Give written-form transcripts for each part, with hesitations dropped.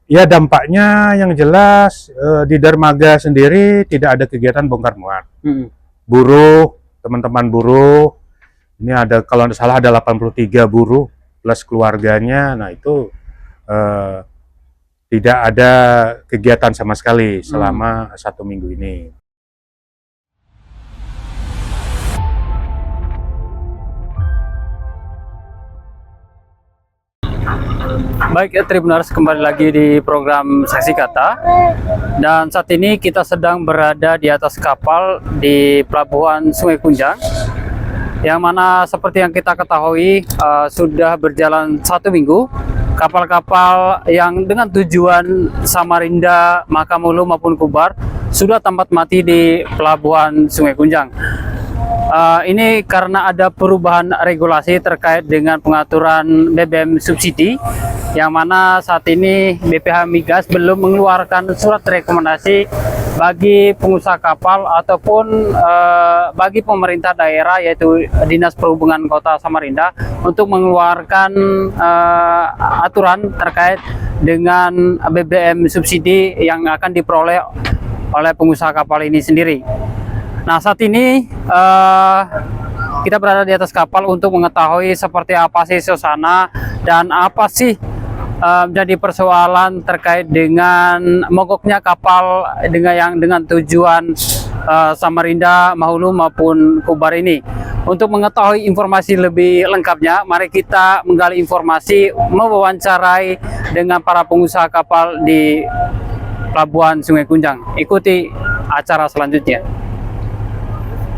Ya dampaknya yang jelas di dermaga sendiri tidak ada kegiatan bongkar muat. Buruh, teman-teman buruh, ini ada kalau tidak salah ada 83 buruh plus keluarganya. Nah itu eh, tidak ada kegiatan sama sekali selama 1 minggu ini. Baik ya Tribuners, kembali lagi di program Saksi Kata. Dan saat ini kita sedang berada di atas kapal di Pelabuhan Sungai Kunjang, yang mana seperti yang kita ketahui sudah berjalan 1 minggu. Kapal-kapal yang dengan tujuan Samarinda, Makamulu maupun Kubar sudah tempat mati di Pelabuhan Sungai Kunjang. Ini karena ada perubahan regulasi terkait dengan pengaturan BBM subsidi, yang mana saat ini BPH Migas belum mengeluarkan surat rekomendasi bagi pengusaha kapal ataupun bagi pemerintah daerah, yaitu Dinas Perhubungan Kota Samarinda, untuk mengeluarkan aturan terkait dengan BBM subsidi yang akan diperoleh oleh pengusaha kapal ini sendiri. Nah, saat ini kita berada di atas kapal untuk mengetahui seperti apa sih suasana dan apa sih menjadi persoalan terkait dengan mogoknya kapal dengan tujuan Samarinda, Mahulu maupun Kubar ini. Untuk mengetahui informasi lebih lengkapnya, mari kita menggali informasi, mewawancarai dengan para pengusaha kapal di Pelabuhan Sungai Kunjang. Ikuti acara selanjutnya.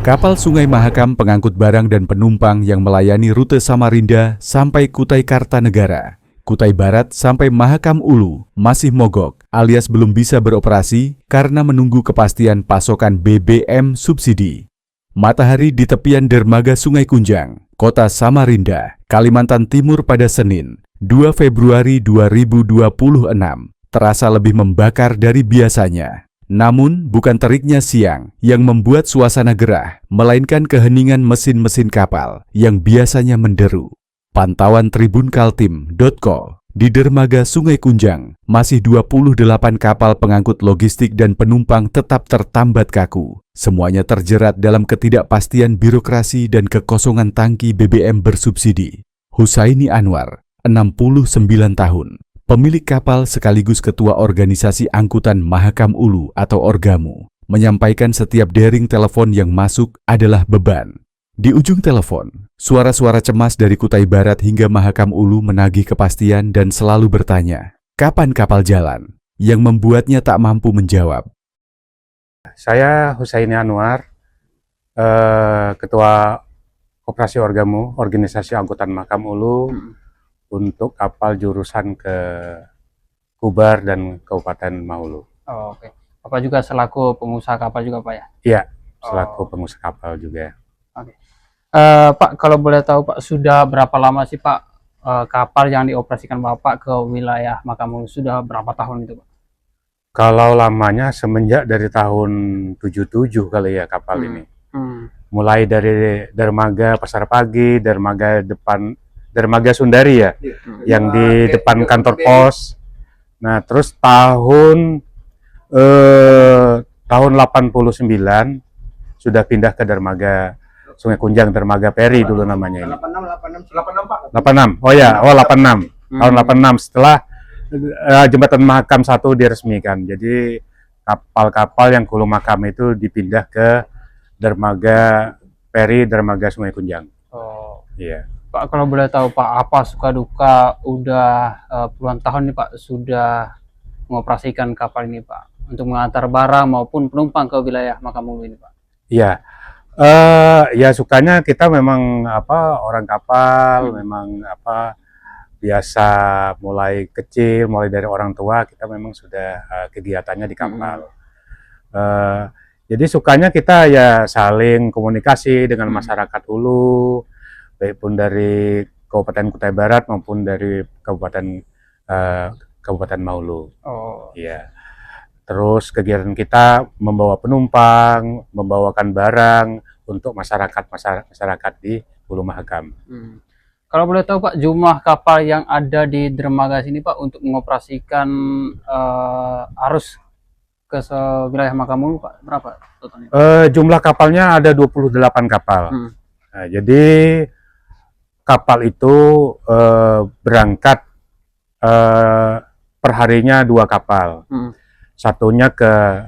Kapal Sungai Mahakam pengangkut barang dan penumpang yang melayani rute Samarinda sampai Kutai Kartanegara, Kutai Barat sampai Mahakam Ulu masih mogok alias belum bisa beroperasi karena menunggu kepastian pasokan BBM subsidi. Matahari di tepian dermaga Sungai Kunjang, Kota Samarinda, Kalimantan Timur pada Senin, 2 Februari 2026, terasa lebih membakar dari biasanya. Namun, bukan teriknya siang yang membuat suasana gerah, melainkan keheningan mesin-mesin kapal yang biasanya menderu. Pantauan tribunkaltim.co, di dermaga Sungai Kunjang, masih 28 kapal pengangkut logistik dan penumpang tetap tertambat kaku. Semuanya terjerat dalam ketidakpastian birokrasi dan kekosongan tangki BBM bersubsidi. Husaini Anwar, 69 tahun. Pemilik kapal sekaligus ketua organisasi angkutan Mahakam Ulu atau Orgamu, menyampaikan setiap dering telepon yang masuk adalah beban. Di ujung telepon, suara-suara cemas dari Kutai Barat hingga Mahakam Ulu menagih kepastian dan selalu bertanya, kapan kapal jalan? Yang membuatnya tak mampu menjawab. Saya Husaini Anwar, Ketua Koperasi Orgamu, Organisasi Angkutan Mahakam Ulu, untuk kapal jurusan ke Kubar dan Kabupaten Mahulu. Oh, oke. Bapak juga selaku pengusaha kapal juga, Pak ya? Iya, selaku pengusaha kapal juga. Oke. Pak, kalau boleh tahu Pak, sudah berapa lama sih Pak kapal yang dioperasikan Bapak ke wilayah Makamulu? Sudah berapa tahun itu Pak? Kalau lamanya semenjak dari tahun 77 kali ya kapal ini. Mulai dari dermaga Pasar Pagi, dermaga Sundari ya, yang di depan kantor pos. Nah, terus tahun 89 sudah pindah ke dermaga Sungai Kunjang, dermaga Peri dulu namanya ini. 86. Oh ya, 86. Tahun 86 setelah jembatan Mahakam 1 diresmikan. Jadi kapal-kapal yang Hulu Mahakam itu dipindah ke dermaga Peri, dermaga Sungai Kunjang. Oh. Iya. Pak, kalau boleh tahu Pak, apa suka duka udah puluhan tahun nih Pak sudah mengoperasikan kapal ini Pak, untuk mengantar barang maupun penumpang ke wilayah Makamulu ini Pak? Iya, ya sukanya kita memang orang kapal, memang biasa mulai kecil, mulai dari orang tua kita memang sudah kegiatannya di kapal. Jadi sukanya kita ya saling komunikasi dengan masyarakat Hulu, baik pun dari Kabupaten Kutai Barat maupun dari Kabupaten Mahulu. Oh. Iya. Terus kegiatan kita membawa penumpang, membawakan barang untuk masyarakat di Hulu Mahakam. Kalau boleh tahu Pak, jumlah kapal yang ada di dermaga sini Pak untuk mengoperasikan arus ke wilayah Makamulu Pak, berapa totalnya? Jumlah kapalnya ada 28 kapal. Nah, jadi kapal itu berangkat perharinya 2 kapal. Satunya ke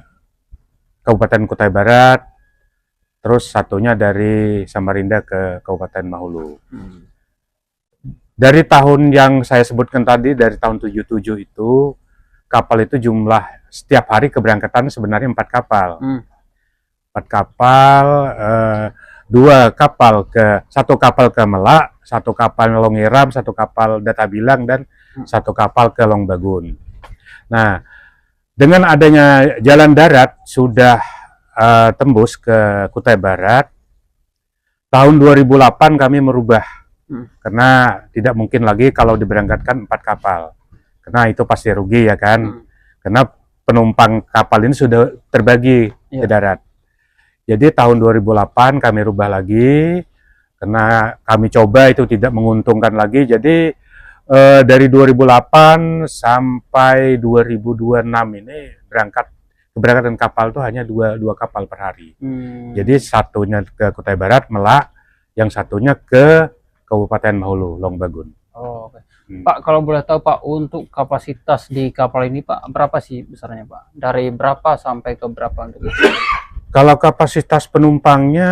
Kabupaten Kutai Barat, terus satunya dari Samarinda ke Kabupaten Mahulu. Dari tahun yang saya sebutkan tadi, dari tahun 77 itu, kapal itu jumlah setiap hari keberangkatan sebenarnya 4 kapal. 4 kapal, 1 kapal ke Melak, 1 kapal Longiram, 1 kapal Databilang, dan 1 kapal ke Longbagun. Nah, dengan adanya jalan darat sudah tembus ke Kutai Barat, tahun 2008 kami merubah. Karena tidak mungkin lagi kalau diberangkatkan 4 kapal. Karena itu pasti rugi ya kan. Karena penumpang kapal ini sudah terbagi ke darat. Jadi tahun 2008 kami rubah lagi. Karena kami coba itu tidak menguntungkan lagi. Jadi dari 2008 sampai 2026 ini keberangkatan kapal itu hanya dua kapal per hari. Jadi satunya ke Kutai Barat, Melak, yang satunya ke Kabupaten Mahulu, Longbagun. Oh, oke. Pak, kalau boleh tahu Pak, untuk kapasitas di kapal ini Pak, berapa sih besarnya Pak? Dari berapa sampai ke berapa untuk itu? Kalau kapasitas penumpangnya,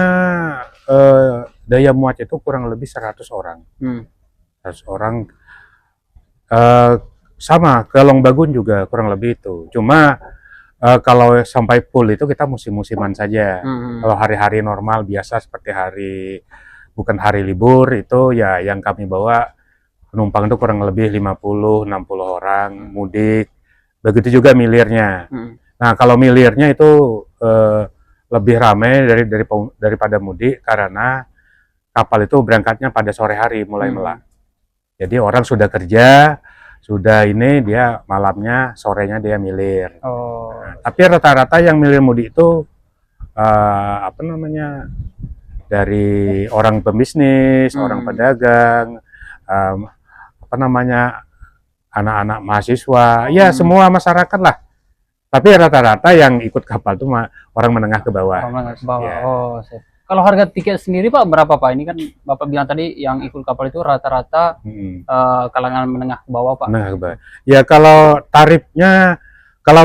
daya muat itu kurang lebih 100 orang. 100 orang. Sama, ke Longbagun juga kurang lebih itu. Cuma kalau sampai full itu kita musim-musiman saja. Kalau hari-hari normal biasa seperti bukan hari libur itu ya yang kami bawa penumpang itu kurang lebih 50-60 orang mudik. Begitu juga milirnya. Nah, kalau milirnya itu lebih ramai daripada mudik karena kapal itu berangkatnya pada sore hari mulai Melak. Jadi orang sudah kerja, sudah ini dia malamnya, sorenya dia milir. Nah, tapi rata-rata yang milir mudik itu dari orang pembisnis, orang pedagang, anak-anak mahasiswa, ya semua masyarakat lah. Tapi rata-rata yang ikut kapal itu orang menengah ke bawah. Menengah ke bawah. Ya. Oh, sip. Kalau harga tiket sendiri Pak berapa Pak? Ini kan Bapak bilang tadi yang ikut kapal itu rata-rata kalangan menengah ke bawah Pak. Menengah ke bawah. Ya kalau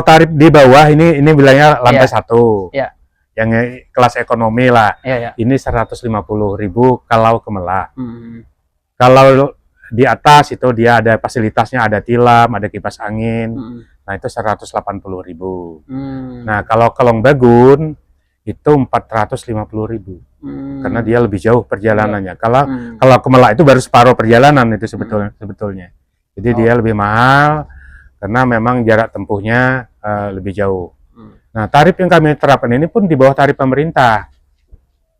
tarif di bawah ini wilayahnya lantai 1. Iya. Yang kelas ekonomi lah. Ini 150.000 kalau ke Melak. Kalau di atas itu dia ada fasilitasnya, ada tilam, ada kipas angin. Nah, itu 180.000. Nah, kalau ke Longbagun itu 450.000. Karena dia lebih jauh perjalanannya. Kalau ke Melak itu baru separuh perjalanan itu sebetulnya. Jadi dia lebih mahal karena memang jarak tempuhnya lebih jauh. Nah, tarif yang kami terapkan ini pun di bawah tarif pemerintah.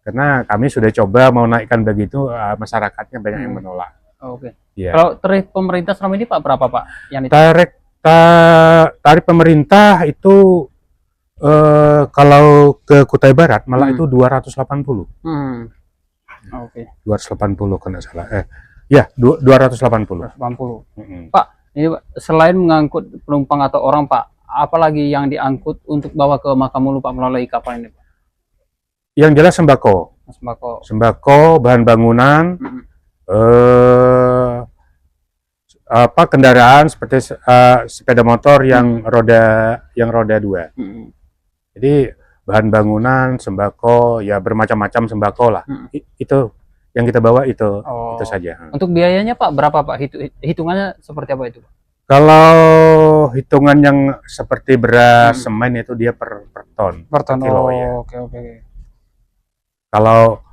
Karena kami sudah coba mau naikkan begitu, masyarakatnya banyak yang menolak. Oke. Ya. Kalau tarif pemerintah selama ini Pak berapa Pak? Yang tarif pemerintah itu kalau ke Kutai Barat malah itu 280. Oke. 280 kalau nggak salah. Ya, 280. 280. Pak, ini selain mengangkut penumpang atau orang Pak, apalagi yang diangkut untuk bawa ke Makamulu Pak melalui kapal ini Pak? Yang jelas sembako, bahan bangunan, kendaraan seperti sepeda motor yang roda 2. Jadi bahan bangunan, sembako, ya bermacam-macam sembako lah. Itu yang kita bawa itu saja. Untuk biayanya Pak berapa Pak? Hitungannya seperti apa itu Pak? Kalau hitungan yang seperti beras, semen itu dia per ton. Per ton. Kilo, ya. Oke. Kalau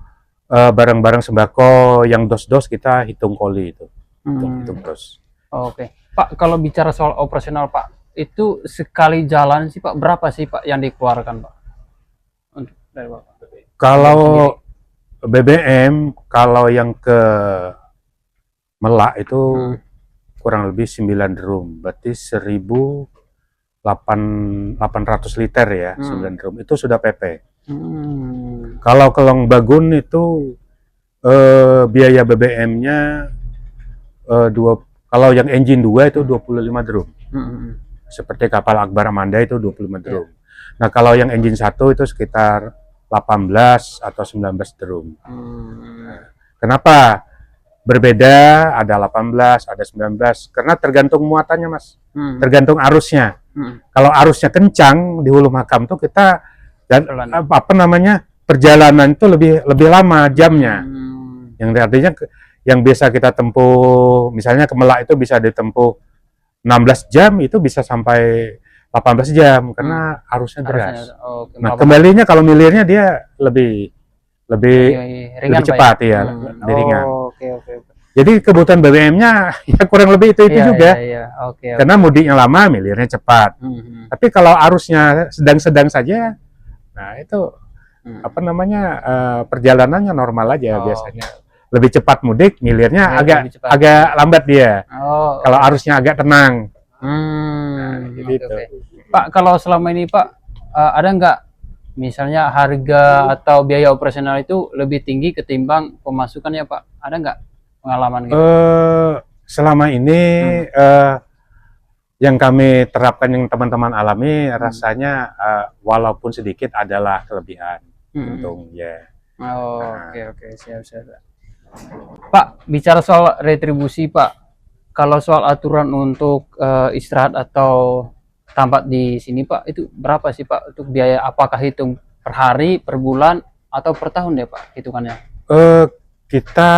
barang-barang sembako yang dos-dos kita hitung koli itu. Hitung dos. Oke. Pak, kalau bicara soal operasional Pak, itu sekali jalan sih Pak berapa sih Pak yang dikeluarkan Pak? Untuk dari Bapak. Kalau BBM, kalau yang ke Melak itu kurang lebih 9 drum, berarti 1.800 liter ya, 9 drum. Itu sudah PP. Kalau ke Longbagun itu biaya BBM-nya kalau yang engine 2 itu 25 drum. Hmm. Seperti kapal Akbar Amanda itu 25 drum. Nah, kalau yang engine 1 itu sekitar 18 atau 19 drum. Kenapa? Berbeda, ada 18, ada 19, karena tergantung muatannya, Mas. Tergantung arusnya. Kalau arusnya kencang di hulu makam tuh kita perjalanan itu lebih lama jamnya. Yang artinya yang biasa kita tempuh, misalnya ke Melak itu bisa ditempuh 16 jam, itu bisa sampai 18 jam karena arusnya deras. Nah, kembalinya kalau milirnya dia lebih ringan, cepat ya, lebih ringan. Oke. Jadi kebutuhan BBM-nya ya kurang lebih itu juga. Oke. Karena mudiknya lama, milirnya cepat. Tapi kalau arusnya sedang-sedang saja, nah itu perjalanannya normal aja biasanya. Lebih cepat mudik, milirnya agak lambat dia. Kalau arusnya agak tenang. Gitu. Pak, kalau selama ini Pak, ada nggak misalnya harga atau biaya operasional itu lebih tinggi ketimbang pemasukannya Pak? Ada nggak pengalaman gitu? Selama ini yang kami terapkan, yang teman-teman alami, rasanya walaupun sedikit adalah kelebihan. Untung ya. Oke, siap. Pak, bicara soal retribusi Pak, kalau soal aturan untuk istirahat atau tambat di sini Pak, itu berapa sih Pak untuk biaya? Apakah hitung per hari, per bulan, atau per tahun ya Pak hitungannya? Kita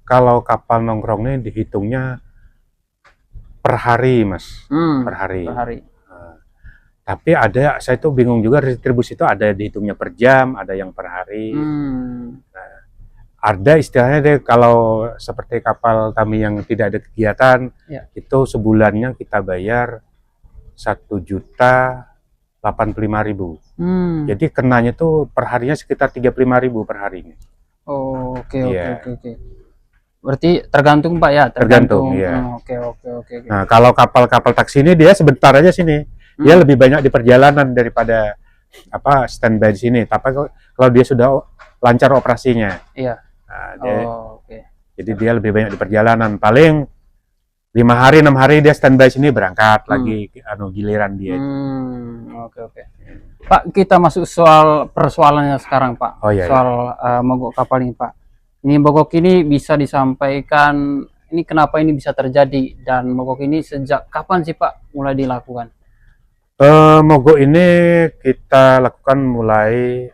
kalau kapal nongkrong ini dihitungnya per hari, Mas. Per hari. Tapi saya itu bingung juga, retribusi itu ada dihitungnya per jam, ada yang per hari. Nah, ada istilahnya deh, kalau seperti kapal kami yang tidak ada kegiatan, itu sebulannya kita bayar 1.085.000. Jadi kenanya tuh per harinya sekitar 35.000 per harinya. Oke. Berarti tergantung Pak ya? Tergantung ya. Oke. Nah, kalau kapal-kapal taksi ini dia sebentar aja sini. Dia lebih banyak di perjalanan daripada standby di sini. Tapi kalau dia sudah lancar operasinya. Iya. Nah, jadi dia lebih banyak di perjalanan. Paling 5 hari, 6 hari dia standby sini, berangkat lagi giliran dia. Oke. Pak, kita masuk soal persoalannya sekarang Pak. Soal mogok kapal ini Pak. Ini mogok ini bisa disampaikan, ini kenapa ini bisa terjadi, dan mogok ini sejak kapan sih Pak mulai dilakukan? Mogok ini kita lakukan mulai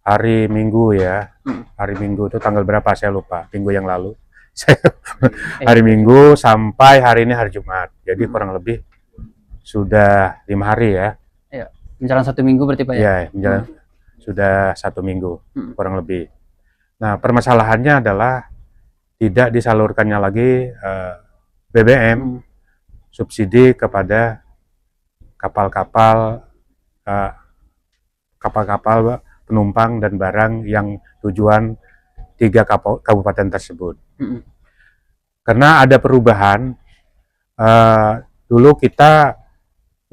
hari Minggu ya. Hari Minggu itu tanggal berapa saya lupa, minggu yang lalu. Hari Minggu sampai hari ini hari Jumat. Jadi kurang lebih sudah 5 hari ya. Iya, menjelang 1 minggu berarti Pak ya? Iya, menjelang sudah 1 minggu kurang lebih. Nah, permasalahannya adalah tidak disalurkannya lagi BBM subsidi kepada kapal-kapal penumpang dan barang yang tujuan 3 kabupaten tersebut. Karena ada perubahan, dulu kita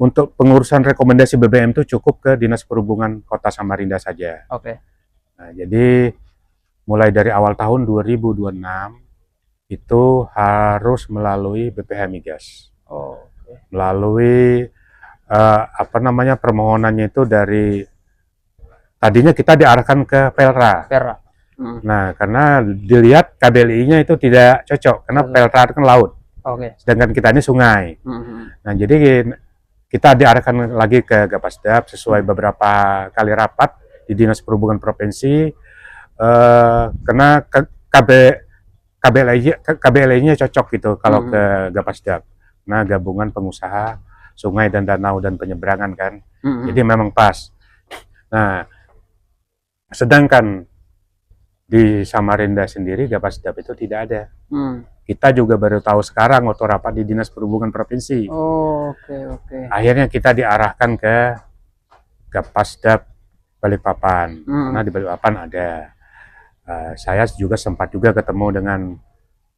untuk pengurusan rekomendasi BBM itu cukup ke Dinas Perhubungan Kota Samarinda saja. Nah, jadi mulai dari awal tahun 2026 itu harus melalui BPH Migas. Melalui permohonannya itu dari tadinya kita diarahkan ke Pelra. Nah, karena dilihat KBLI-nya itu tidak cocok karena Pelra itu kan laut. Sedangkan kita ini sungai. Nah, jadi kita diarahkan lagi ke Gapasdap sesuai beberapa kali rapat di Dinas Perhubungan Provinsi. Karena KBLI-nya cocok gitu kalau ke Gapasdap. Nah, gabungan pengusaha sungai dan danau dan penyeberangan kan. Jadi memang pas. Nah, sedangkan di Samarinda sendiri Gapasdap itu tidak ada. Kita juga baru tahu sekarang waktu rapat di Dinas Perhubungan Provinsi. Akhirnya kita diarahkan ke Gapasdap Balikpapan. Nah, di Balikpapan ada. Saya juga sempat juga ketemu dengan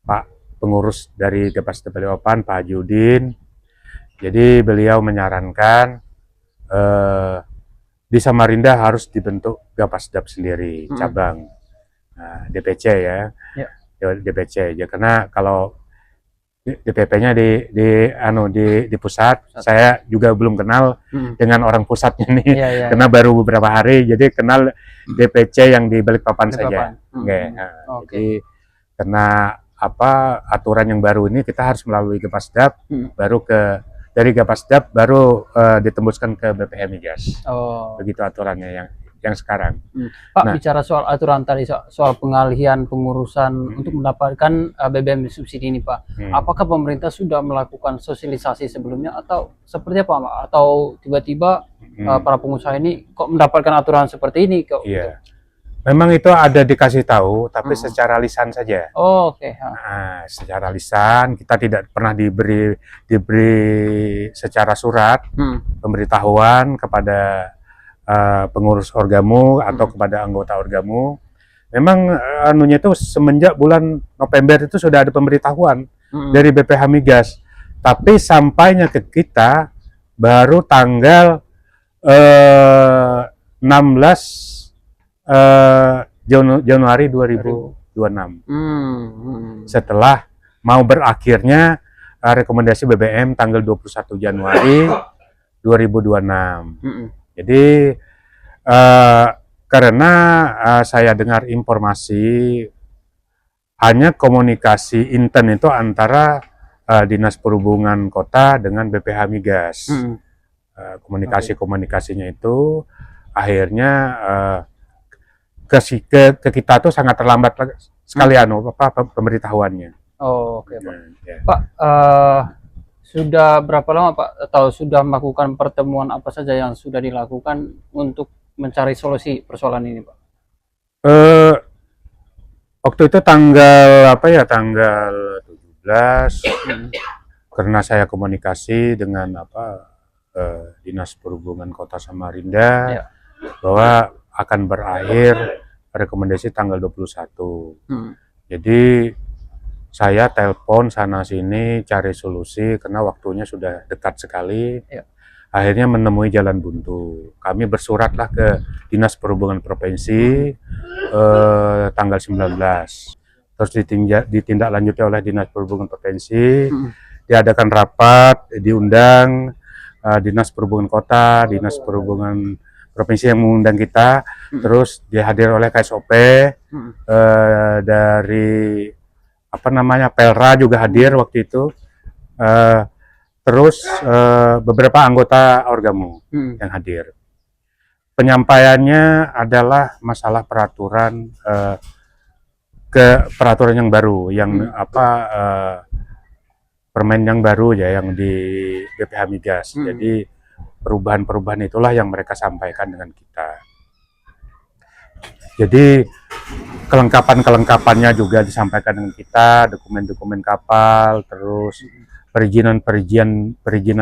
Pak pengurus dari Gapasdap Balikpapan, Pak Hajiudin. Jadi beliau menyarankan di Samarinda harus dibentuk Gapasdap sendiri, cabang DPC ya. DPC ya, karena kalau DPP-nya di pusat. Saya juga belum kenal dengan orang pusatnya nih, Iya, iya. karena baru beberapa hari, jadi kenal DPC yang di Balikpapan saja. Oke. Jadi karena aturan yang baru ini kita harus melalui Gapasdap, baru dari Gapasdap baru ditembuskan ke BPH Migas. Begitu aturannya yang sekarang. Pak, bicara soal aturan tadi, soal pengalihan pengurusan untuk mendapatkan BBM subsidi ini, Pak. Apakah pemerintah sudah melakukan sosialisasi sebelumnya atau seperti apa, Pak? Atau tiba-tiba para pengusaha ini kok mendapatkan aturan seperti ini? Iya. Memang itu ada dikasih tahu, tapi secara lisan saja. Oke. Nah, secara lisan, kita tidak pernah diberi secara surat pemberitahuan kepada pengurus Orgamu atau kepada anggota Orgamu. Memang anunya itu semenjak bulan November itu sudah ada pemberitahuan dari BPH Migas, tapi sampainya ke kita baru tanggal 16 Januari 2026. Setelah mau berakhirnya rekomendasi BBM tanggal 21 Januari 2026. Jadi karena saya dengar informasi hanya komunikasi intern itu antara Dinas Perhubungan Kota dengan BPH Migas. Komunikasinya itu akhirnya ke kita tuh sangat terlambat sekali pemberitahuannya. Oke, Pak. Pak, sudah berapa lama, Pak, atau sudah melakukan pertemuan apa saja yang sudah dilakukan untuk mencari solusi persoalan ini, Pak? Waktu itu tanggal 17 karena saya komunikasi dengan Dinas Perhubungan Kota Samarinda bahwa akan berakhir rekomendasi tanggal 21. Jadi saya telepon sana sini cari solusi karena waktunya sudah dekat sekali. Akhirnya menemui jalan buntu. Kami bersuratlah ke Dinas Perhubungan Provinsi tanggal 19. Terus ditindaklanjuti oleh Dinas Perhubungan Provinsi. Diadakan rapat, diundang Dinas Perhubungan Kota, Dinas Perhubungan Provinsi yang mengundang kita. Terus dihadir oleh KSOP dari Pelra juga hadir waktu itu, terus beberapa anggota Orgamu yang hadir. Penyampaiannya adalah masalah peraturan peraturan yang baru, yang permen yang baru ya, yang di BPH Migas. Jadi perubahan-perubahan itulah yang mereka sampaikan dengan kita. Jadi kelengkapannya juga disampaikan dengan kita, dokumen-dokumen kapal, terus perizinan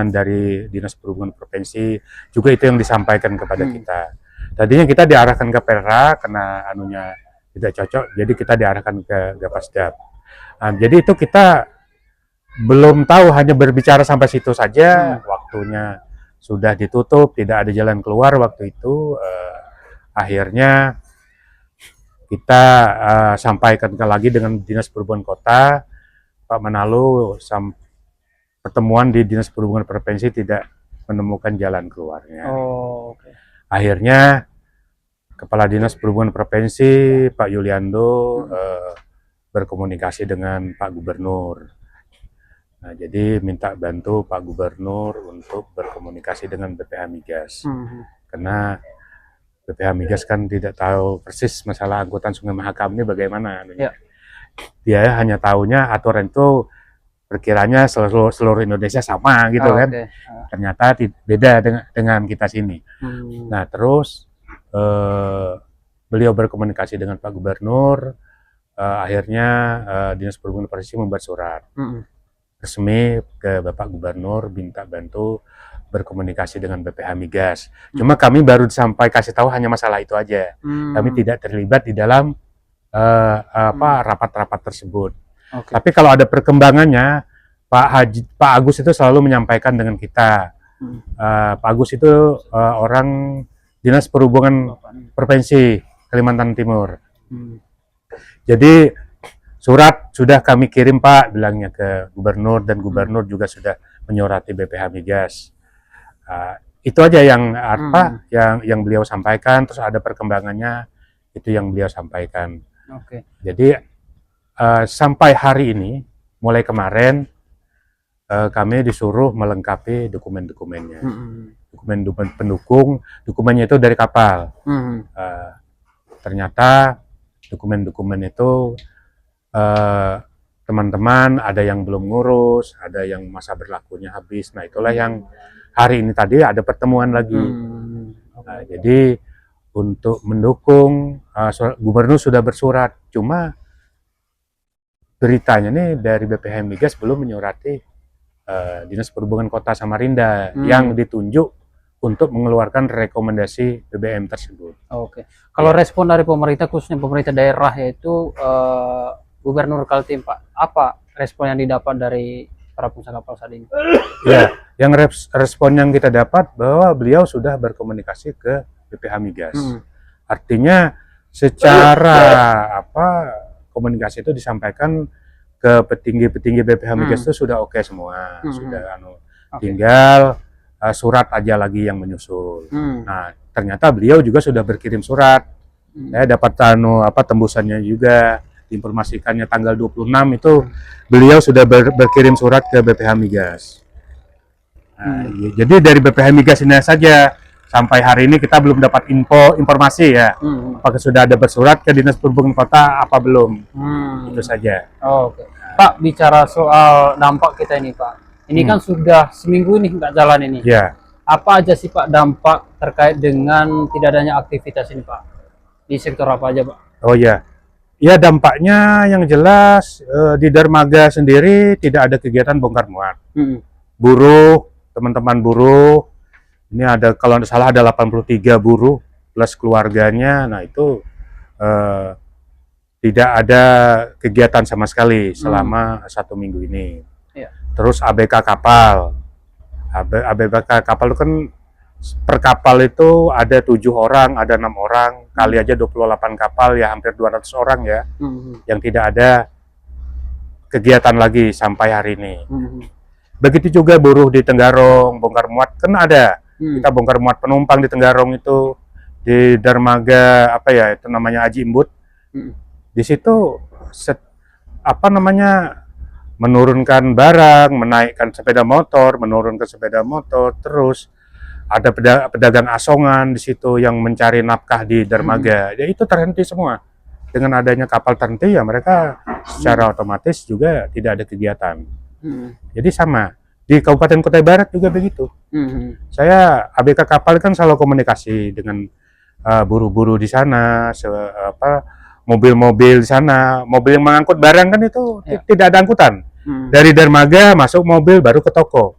dari Dinas Perhubungan Provinsi juga itu yang disampaikan kepada kita. Tadinya kita diarahkan ke Pelra karena anunya tidak cocok, jadi kita diarahkan ke Gapasdap. Nah, jadi itu kita belum tahu, hanya berbicara sampai situ saja. Waktunya sudah ditutup, tidak ada jalan keluar waktu itu. Akhirnya kita sampaikan lagi dengan Dinas Perhubungan Kota, Pak Manalu, pertemuan di Dinas Perhubungan Provinsi tidak menemukan jalan keluarnya. Akhirnya Kepala Dinas Perhubungan Provinsi, Pak Yuliando, berkomunikasi dengan Pak Gubernur. Nah, jadi minta bantu Pak Gubernur untuk berkomunikasi dengan BPH Migas. Karena BPH Migas kan tidak tahu persis masalah angkutan Sungai Mahakam ini bagaimana. Dia hanya tahunya aturan itu perkiranya seluruh Indonesia sama gitu kan. Ternyata beda dengan kita sini. Nah, terus beliau berkomunikasi dengan Pak Gubernur. Akhirnya Dinas Perhubungan Provinsi membuat surat resmi ke Bapak Gubernur, minta bantu berkomunikasi dengan BPH Migas. Cuma kami baru kasih tahu hanya masalah itu aja. Kami tidak terlibat di dalam rapat-rapat tersebut. Tapi kalau ada perkembangannya, Pak Agus itu selalu menyampaikan dengan kita. Pak Agus itu orang Dinas Perhubungan Provinsi Kalimantan Timur. Jadi surat sudah kami kirim Pak, bilangnya ke gubernur, dan gubernur juga sudah menyurati BPH Migas. Itu aja yang apa yang beliau sampaikan. Terus ada perkembangannya itu yang beliau sampaikan. Oke. Jadi sampai hari ini, mulai kemarin kami disuruh melengkapi dokumen-dokumennya. Dokumen-dokumen pendukung, dokumennya itu dari kapal. Ternyata dokumen-dokumen itu teman-teman ada yang belum ngurus, ada yang masa berlakunya habis. Nah itulah yang hari ini tadi ada pertemuan lagi. Nah, jadi untuk mendukung, gubernur sudah bersurat, cuma beritanya nih dari BPH Migas belum menyurati Dinas Perhubungan Kota Samarinda yang ditunjuk untuk mengeluarkan rekomendasi BBM tersebut. Oke. Kalau respon dari pemerintah, khususnya pemerintah daerah, yaitu Gubernur Kaltim, Pak, apa respon yang didapat dari para pengusaha kapal saat ini? Ya, yang respon yang kita dapat bahwa beliau sudah berkomunikasi ke BPH Migas. Artinya secara komunikasi itu disampaikan ke petinggi-petinggi BPH Migas itu sudah oke semua, sudah tinggal surat aja lagi yang menyusul. Nah, ternyata beliau juga sudah berkirim surat. Saya dapat tembusannya juga, informasikannya tanggal 26 itu beliau sudah berkirim surat ke BPH Migas. Nah, jadi dari BPH Migas ini saja sampai hari ini kita belum dapat informasi ya. Apakah sudah ada bersurat ke Dinas Perhubungan Kota apa belum? Itu saja. Oke. Pak, bicara soal dampak kita ini, Pak. Ini kan sudah seminggu ini nggak jalan ini. Ya. Apa aja sih Pak dampak terkait dengan tidak adanya aktivitas ini, Pak? Di sektor apa aja, Pak? Oh ya. Ya, dampaknya yang jelas di dermaga sendiri tidak ada kegiatan bongkar muat. Buruh, teman-teman buruh, ini ada kalau tidak salah ada 83 buruh plus keluarganya. Nah itu tidak ada kegiatan sama sekali selama 1 minggu ini. Terus ABK kapal, ABK kapal itu kan per kapal itu ada 7 orang, ada 6 orang, kali aja 28 kapal ya hampir 200 orang ya, yang tidak ada kegiatan lagi sampai hari ini. Begitu juga buruh di Tenggarong, bongkar muat kan ada, kita bongkar muat penumpang di Tenggarong itu di dermaga itu namanya Aji Imbut. Di situ menurunkan barang, menaikkan sepeda motor, menurunkan sepeda motor, terus ada pedagang asongan di situ yang mencari nafkah di dermaga. Ya itu terhenti semua. Dengan adanya kapal terhenti ya mereka secara otomatis juga tidak ada kegiatan. Jadi sama di Kabupaten Kutai Barat juga begitu. Saya ABK kapal kan selalu komunikasi dengan buruh-buruh di sana, mobil-mobil di sana, mobil yang mengangkut barang kan itu tidak ada angkutan. Dari dermaga masuk mobil baru ke toko.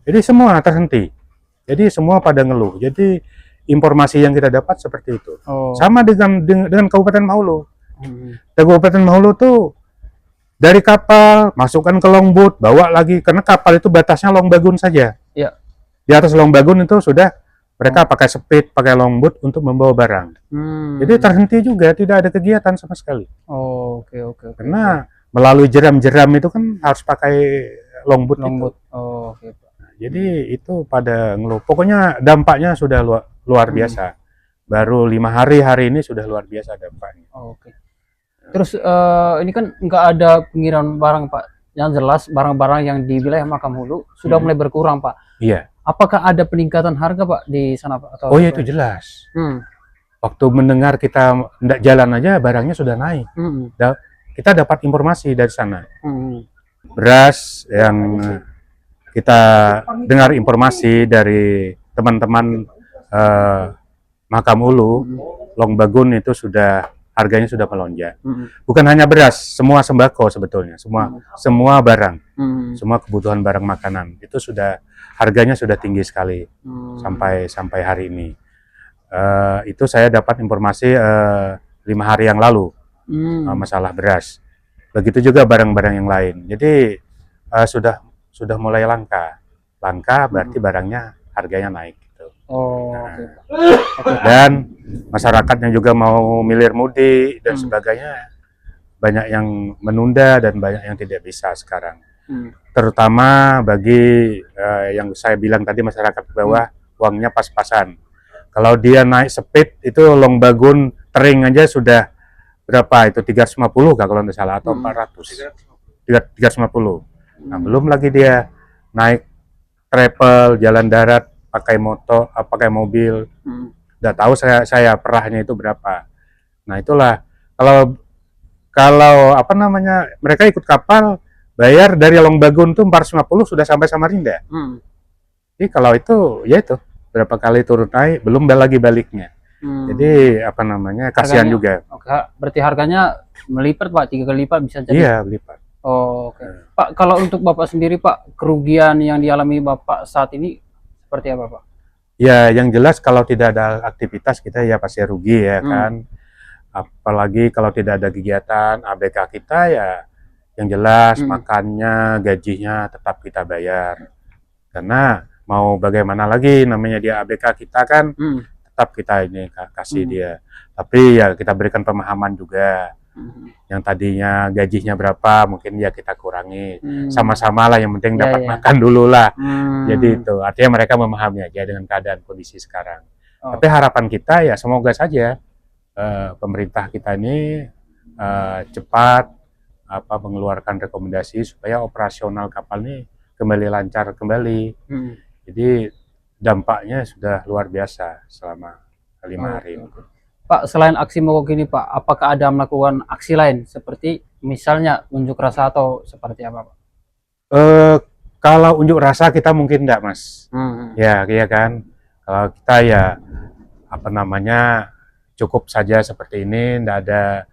Jadi semua terhenti. Jadi semua pada ngeluh. Jadi informasi yang kita dapat seperti itu. Sama dengan Kabupaten Mahulu. Kabupaten Mahulu tuh dari kapal masukkan ke longboat, bawa lagi karena kapal itu batasnya long bagun saja. Di atas long bagun itu sudah mereka pakai speed, pakai longboat untuk membawa barang. Jadi terhenti juga, tidak ada kegiatan sama sekali. Oke. Karena melalui jeram-jeram itu kan harus pakai longboat itu. Jadi itu pada ngeluh. Pokoknya dampaknya sudah luar biasa. Baru 5 hari ini sudah luar biasa dampaknya. Terus ini kan nggak ada pengiriman barang, Pak. Yang jelas barang-barang yang di wilayah Mahakam Hulu sudah mulai berkurang, Pak. Iya. Apakah ada peningkatan harga, Pak, di sana, Pak? Oh iya, itu jelas. Waktu mendengar kita tidak jalan aja barangnya sudah naik. Kita dapat informasi dari sana. Beras yang kita dengar informasi dari teman-teman Mahakam Hulu, Long Bagun itu harganya sudah melonjak. Bukan hanya beras, semua sembako sebetulnya, semua barang, semua kebutuhan barang makanan itu harganya sudah tinggi sekali sampai hari ini. Itu saya dapat informasi 5 hari yang lalu masalah beras. Begitu juga barang-barang yang lain. Jadi sudah mulai langka berarti barangnya harganya naik gitu. Dan masyarakat yang juga mau milir mudik dan sebagainya banyak yang menunda dan banyak yang tidak bisa sekarang. Hmm. Terutama bagi yang saya bilang tadi masyarakat bawah uangnya pas-pasan. Kalau dia naik speed itu long bagun tering aja sudah berapa itu 350 kah kalau tidak salah atau 400. 350. Nah, belum lagi dia naik travel jalan darat pakai motor, pakai mobil. Nggak tahu saya perahnya itu berapa. Nah, itulah kalau apa namanya mereka ikut kapal bayar dari Long Bagun tuh 450 sudah sampai Samarinda. Jadi kalau itu ya itu berapa kali turun naik belum lagi baliknya. Jadi apa namanya kasihan juga. Oke, berarti harganya melipat Pak, 3 kali lipat bisa jadi. Iya, melipat. Oh, oke. Pak, kalau untuk Bapak sendiri Pak, kerugian yang dialami Bapak saat ini seperti apa Pak? Ya, yang jelas kalau tidak ada aktivitas kita ya pasti rugi ya kan. Apalagi kalau tidak ada kegiatan ABK kita ya yang jelas makannya, gajinya tetap kita bayar. Karena mau bagaimana lagi namanya dia ABK kita kan tetap kita ini kasih dia. Tapi ya kita berikan pemahaman juga. Yang tadinya gajinya berapa mungkin ya kita kurangi. Sama-sama lah yang penting dapat makan dulu lah. Jadi itu artinya mereka memahami aja dengan keadaan kondisi sekarang. Tapi harapan kita ya semoga saja pemerintah kita ini cepat mengeluarkan rekomendasi supaya operasional kapal ini kembali lancar kembali. Jadi dampaknya sudah luar biasa selama 5 hari. Pak, selain aksi mogok ini Pak, apakah ada melakukan aksi lain seperti misalnya unjuk rasa atau seperti apa Pak? Kalau unjuk rasa kita mungkin enggak Mas. Ya, iya kan. Kalau kita ya apa namanya cukup saja seperti ini, enggak ada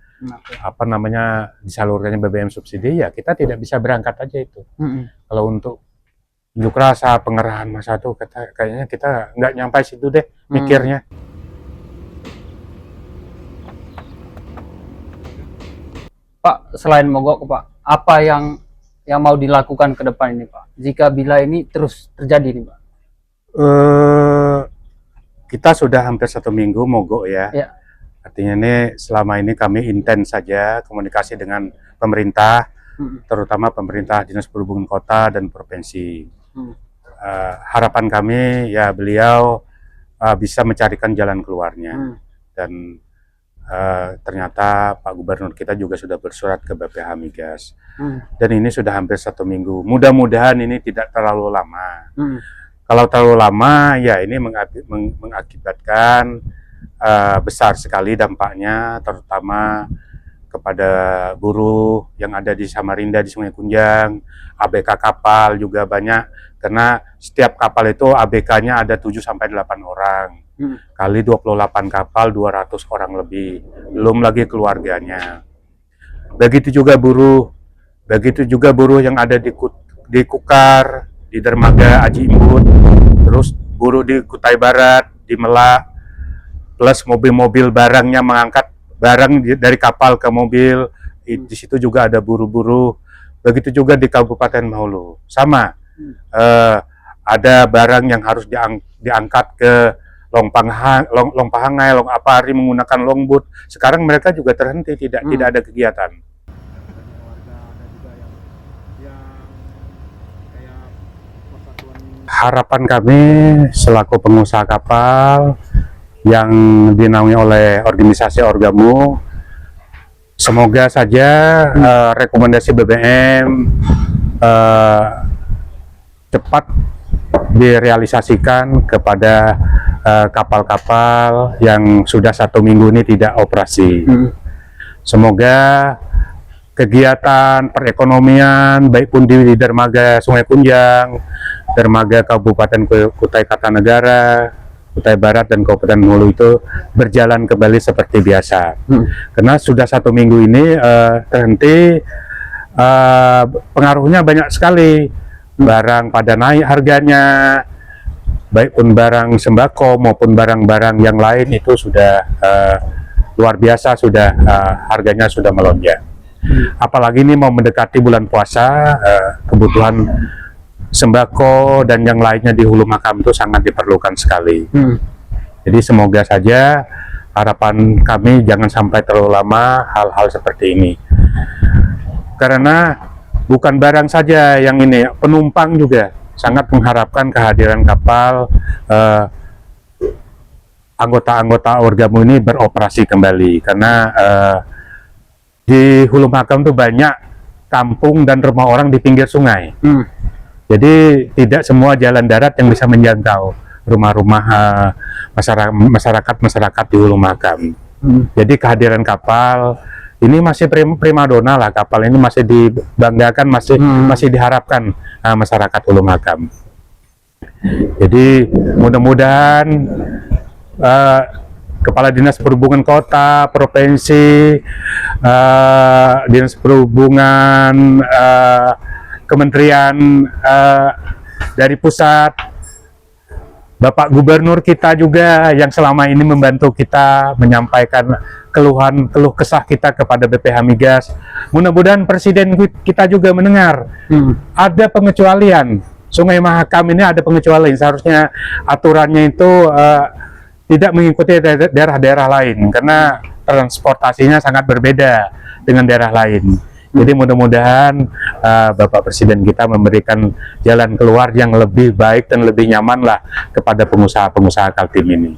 apa namanya disalurkannya BBM subsidi ya kita tidak bisa berangkat aja itu. Kalau untuk unjuk rasa pengerahan masa tuh kayaknya kita nggak nyampe situ deh mikirnya. Pak, selain mogok Pak, apa yang mau dilakukan ke depan ini Pak? Jika bila ini terus terjadi nih Pak? Kita sudah hampir 1 minggu mogok ya. Artinya ini selama ini kami intens saja komunikasi dengan pemerintah, terutama pemerintah Dinas Perhubungan Kota dan Provinsi. Harapan kami ya beliau bisa mencarikan jalan keluarnya. Dan ternyata Pak Gubernur kita juga sudah bersurat ke BPH Migas. Dan ini sudah hampir 1 minggu. Mudah-mudahan ini tidak terlalu lama. Kalau terlalu lama ya ini mengakibatkan besar sekali dampaknya, terutama kepada buruh yang ada di Samarinda, di Sungai Kunjang, ABK kapal juga banyak, karena setiap kapal itu ABK-nya ada 7-8 orang, kali 28 kapal 200 orang lebih, belum lagi keluarganya. Begitu juga buruh yang ada di Kukar, di Dermaga Aji Imbut, terus buruh di Kutai Barat, di Melak, plus mobil-mobil barangnya mengangkat barang dari kapal ke mobil, di situ juga ada buruh-buruh. Begitu juga di Kabupaten Mahulu, sama. Ada barang yang harus diangkat ke Longpahangai, Longapari menggunakan longboat. Sekarang mereka juga terhenti, tidak ada kegiatan. Harapan kami selaku pengusaha kapal yang dinaungi oleh organisasi Orgamu, semoga saja rekomendasi BBM cepat direalisasikan kepada kapal-kapal yang sudah 1 minggu ini tidak operasi. Semoga kegiatan perekonomian baik pun di dermaga Sungai Kunjang, dermaga Kabupaten Kutai Kartanegara, Kutai Barat dan Kabupaten Hulu itu berjalan kembali seperti biasa. Karena sudah 1 minggu ini terhenti, pengaruhnya banyak sekali. Barang pada naik harganya, baik pun barang sembako maupun barang-barang yang lain itu sudah luar biasa, sudah harganya sudah melonjak. Apalagi ini mau mendekati bulan puasa, kebutuhan sembako dan yang lainnya di hulu makam itu sangat diperlukan sekali. Jadi semoga saja harapan kami jangan sampai terlalu lama hal-hal seperti ini. karena bukan barang saja yang ini, penumpang juga sangat mengharapkan kehadiran kapal anggota-anggota Orgamo ini beroperasi kembali, karena di Hulu Mahakam itu banyak kampung dan rumah orang di pinggir sungai. Jadi tidak semua jalan darat yang bisa menjangkau rumah-rumah masyarakat di Hulu Mahakam. Jadi kehadiran kapal ini masih primadona lah, kapal ini masih dibanggakan, masih diharapkan masyarakat Hulu Mahakam. Jadi mudah-mudahan Kepala Dinas Perhubungan Kota, Provinsi, Dinas Perhubungan, Kementerian dari pusat, Bapak Gubernur kita juga yang selama ini membantu kita menyampaikan keluh kesah kita kepada BPH Migas. Mudah-mudahan Presiden kita juga mendengar. Ada pengecualian. Sungai Mahakam ini ada pengecualian. Seharusnya aturannya itu tidak mengikuti daerah-daerah lain, karena transportasinya sangat berbeda dengan daerah lain. Jadi mudah-mudahan Bapak Presiden kita memberikan jalan keluar yang lebih baik dan lebih nyaman lah kepada pengusaha-pengusaha Kaltim ini.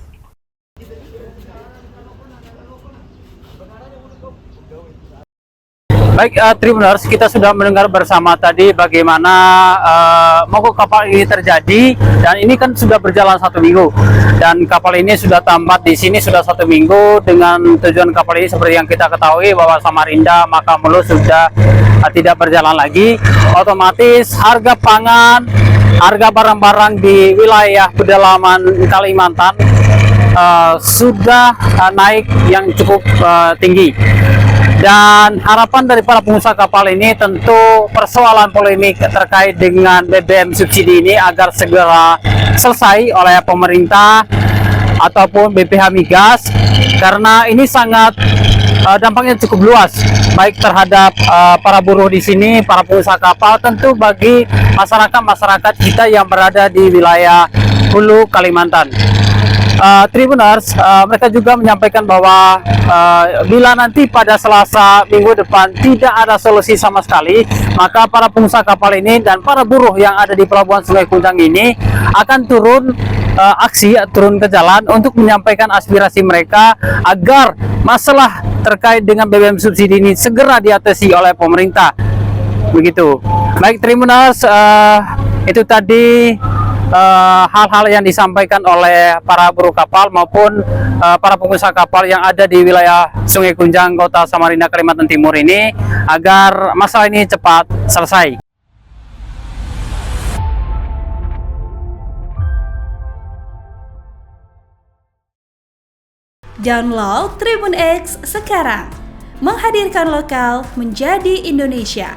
Baik, Tribuners, kita sudah mendengar bersama tadi bagaimana mogok kapal ini terjadi, dan ini kan sudah berjalan 1 minggu, dan kapal ini sudah tambat di sini sudah 1 minggu. Dengan tujuan kapal ini seperti yang kita ketahui bahwa Samarinda, Mahakam Ulu sudah tidak berjalan lagi, otomatis harga pangan, harga barang-barang di wilayah pedalaman Kalimantan sudah naik yang cukup tinggi. Dan harapan dari para pengusaha kapal ini tentu persoalan polemik terkait dengan BBM subsidi ini agar segera selesai oleh pemerintah ataupun BPH Migas, karena ini sangat dampaknya cukup luas, baik terhadap para buruh di sini, para pengusaha kapal, tentu bagi masyarakat kita yang berada di wilayah Hulu Kalimantan. Tribuners, mereka juga menyampaikan bahwa bila nanti pada Selasa minggu depan tidak ada solusi sama sekali, maka para pengusaha kapal ini dan para buruh yang ada di Pelabuhan Sungai Kunjang ini akan turun turun ke jalan untuk menyampaikan aspirasi mereka agar masalah terkait dengan BBM subsidi ini segera diatasi oleh pemerintah. Begitu. Baik, Tribuners, itu tadi hal-hal yang disampaikan oleh para buruh kapal maupun para pengusaha kapal yang ada di wilayah Sungai Kunjang, Kota Samarinda, Kalimantan Timur ini, agar masalah ini cepat selesai. Download Tribun X sekarang, menghadirkan lokal menjadi Indonesia.